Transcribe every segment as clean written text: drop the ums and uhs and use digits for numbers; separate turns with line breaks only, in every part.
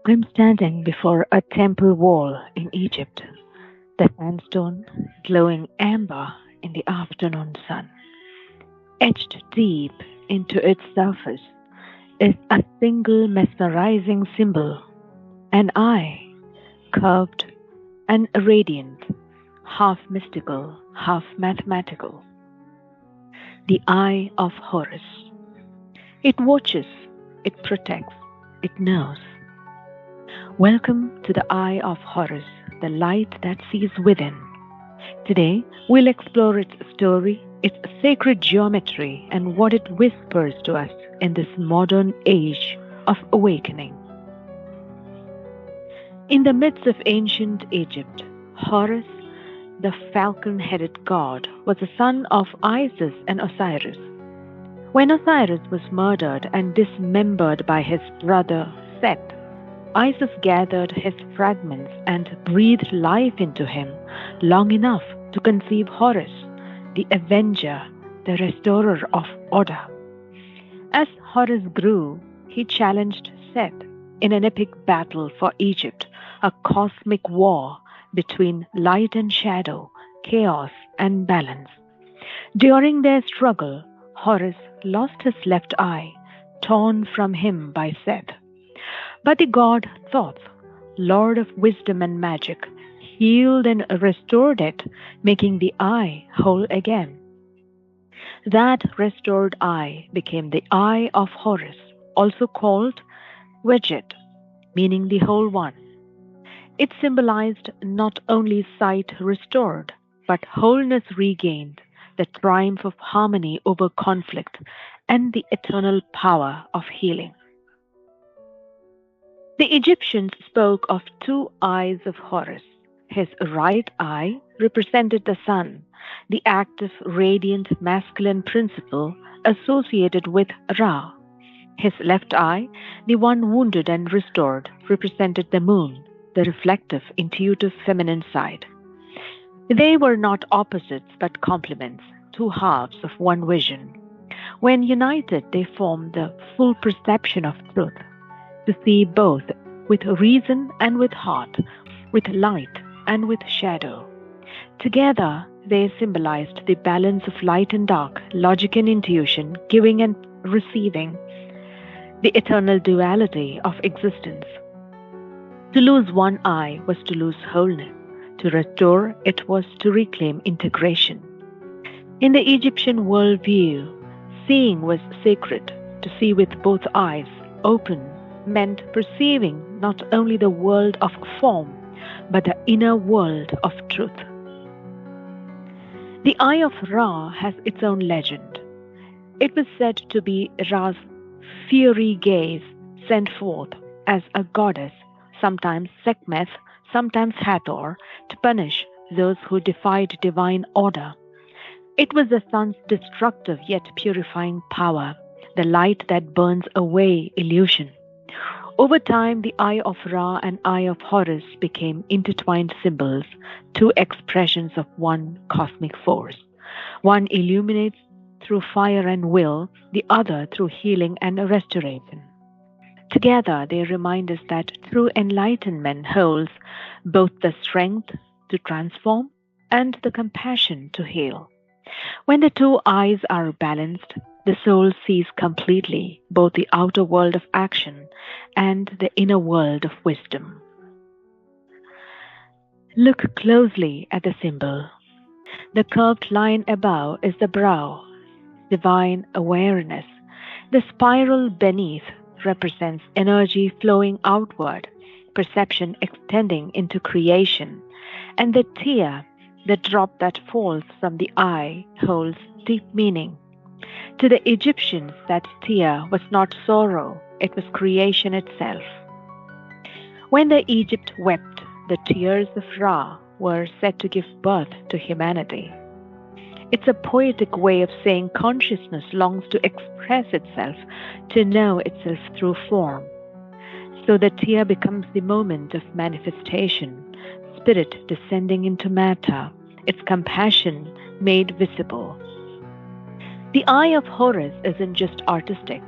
I'm standing before a temple wall in Egypt, the sandstone glowing amber in the afternoon sun. Etched deep into its surface is a single mesmerizing symbol, an eye, curved and radiant, half mystical, half mathematical. The Eye of Horus. It watches, it protects, it knows. Welcome to the Eye of Horus, the light that sees within. Today, we'll explore its story, its sacred geometry, and what it whispers to us in this modern age of awakening. In the midst of ancient Egypt, Horus, the falcon headed god, was a son of Isis and Osiris. When Osiris was murdered and dismembered by his brother Set, Isis gathered his fragments and breathed life into him long enough to conceive Horus, the avenger, the restorer of order. As Horus grew, he challenged Set in an epic battle for Egypt, a cosmic war between light and shadow, chaos and balance. During their struggle, Horus lost his left eye, torn from him by Seth. But the god Thoth, lord of wisdom and magic, healed and restored it, making the eye whole again. That restored eye became the Eye of Horus, also called Vejet, meaning the whole one. It symbolized not only sight restored, but wholeness regained, the triumph of harmony over conflict, and the eternal power of healing. The Egyptians spoke of two eyes of Horus. His right eye represented the sun, the active, radiant masculine principle associated with Ra. His left eye, the one wounded and restored, represented the moon, the reflective, intuitive feminine side. They were not opposites but complements, two halves of one vision. When united, they formed the full perception of truth, to see both with reason and with heart, with light and with shadow. Together, they symbolized the balance of light and dark, logic and intuition, giving and receiving, the eternal duality of existence. To lose one eye was to lose wholeness. To restore it was to reclaim integration. In the Egyptian worldview, seeing was sacred. To see with both eyes open meant perceiving not only the world of form, but the inner world of truth. The Eye of Ra has its own legend. It was said to be Ra's fiery gaze sent forth as a goddess, sometimes Sekhmet, sometimes Hathor, to punish those who defied divine order. It was the sun's destructive yet purifying power, the light that burns away illusion. Over time, the Eye of Ra and Eye of Horus became intertwined symbols, two expressions of one cosmic force. One illuminates through fire and will, the other through healing and restoration. Together, they remind us that true enlightenment holds both the strength to transform and the compassion to heal. When the two eyes are balanced, the soul sees completely both the outer world of action and the inner world of wisdom. Look closely at the symbol. The curved line above is the brow, divine awareness. The spiral beneath represents energy flowing outward, perception extending into creation, and the tear, the drop that falls from the eye, holds deep meaning. To the Egyptians, that tear was not sorrow, it was creation itself. When the Egypt wept, the tears of Ra were said to give birth to humanity. It's a poetic way of saying consciousness longs to express itself, to know itself through form. So the tear becomes the moment of manifestation, spirit descending into matter, its compassion made visible. The Eye of Horus isn't just artistic,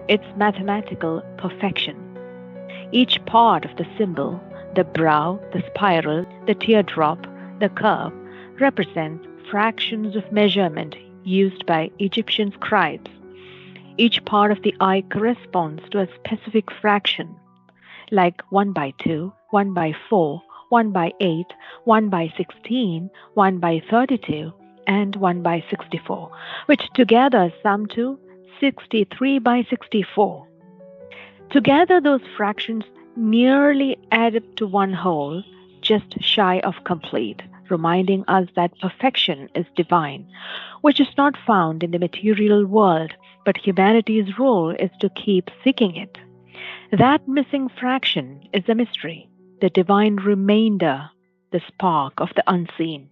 it's mathematical perfection. Each part of the symbol, the brow, the spiral, the teardrop, the curve, represents fractions of measurement used by Egyptian scribes. Each part of the eye corresponds to a specific fraction, like 1 by 2, 1 by 4, 1 by 8, 1 by 16, 1 by 32, and 1 by 64, which together sum to 63 by 64. Together, those fractions nearly add up to one whole, just shy of complete, reminding us that perfection is divine, which is not found in the material world, but humanity's role is to keep seeking it. That missing fraction is a mystery, the divine remainder, the spark of the unseen.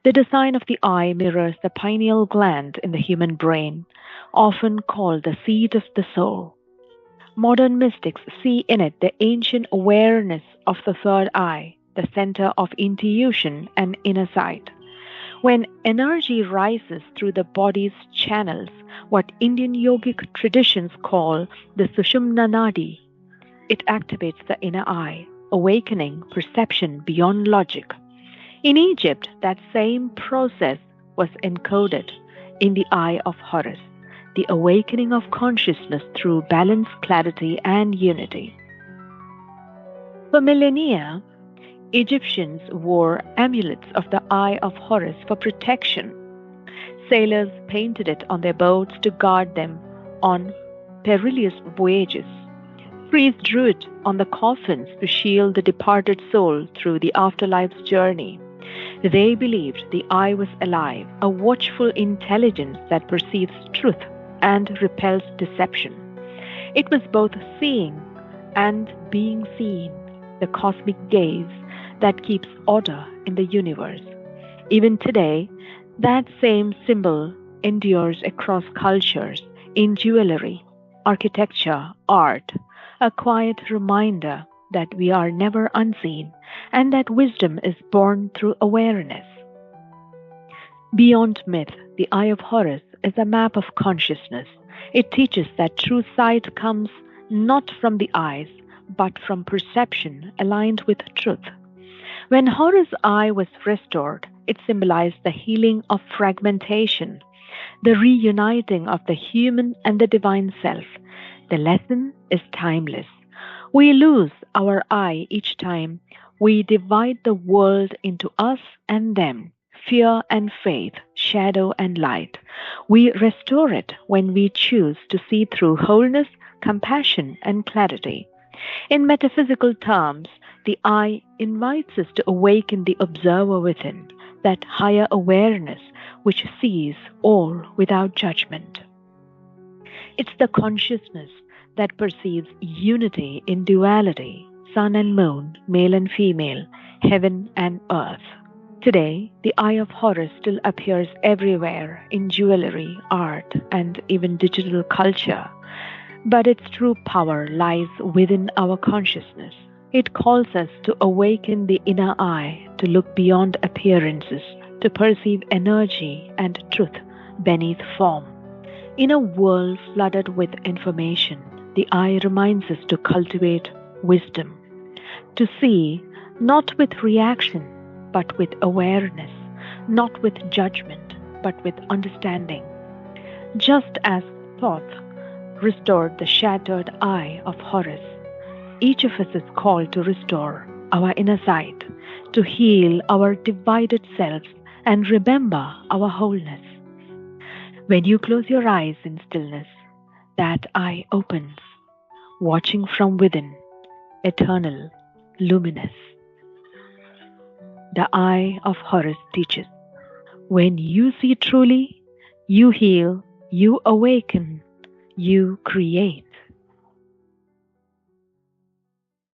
The design of the eye mirrors the pineal gland in the human brain, often called the seat of the soul. Modern mystics see in it the ancient awareness of the third eye, the center of intuition and inner sight. When energy rises through the body's channels, what Indian yogic traditions call the Sushumna Nadi, it activates the inner eye, awakening perception beyond logic. In Egypt, that same process was encoded in the Eye of Horus, the awakening of consciousness through balance, clarity, and unity. For millennia, Egyptians wore amulets of the Eye of Horus for protection. Sailors painted it on their boats to guard them on perilous voyages. Priests drew it on the coffins to shield the departed soul through the afterlife's journey. They believed the eye was alive, a watchful intelligence that perceives truth and repels deception. It was both seeing and being seen, the cosmic gaze that keeps order in the universe. Even today, that same symbol endures across cultures, in jewelry, architecture, art, a quiet reminder that we are never unseen and that wisdom is born through awareness. Beyond myth, the Eye of Horus is a map of consciousness. It teaches that true sight comes not from the eyes, but from perception aligned with truth. When Horus' eye was restored, it symbolized the healing of fragmentation, the reuniting of the human and the divine self. The lesson is timeless. We lose our eye each time we divide the world into us and them, fear and faith, shadow and light. We restore it when we choose to see through wholeness, compassion, and clarity. In metaphysical terms, the eye invites us to awaken the observer within, that higher awareness which sees all without judgment. It's the consciousness that perceives unity in duality, sun and moon, male and female, heaven and earth. Today, the Eye of Horus still appears everywhere in jewelry, art, and even digital culture. But its true power lies within our consciousness. It calls us to awaken the inner eye, to look beyond appearances, to perceive energy and truth beneath form. In a world flooded with information, the eye reminds us to cultivate wisdom, to see not with reaction, but with awareness, not with judgment, but with understanding. Just as Thoth restored the shattered Eye of Horus, each of us is called to restore our inner sight, to heal our divided selves, and remember our wholeness. When you close your eyes in stillness, that eye opens, watching from within, eternal, luminous. The Eye of Horus teaches, when you see truly, you heal, you awaken, you create.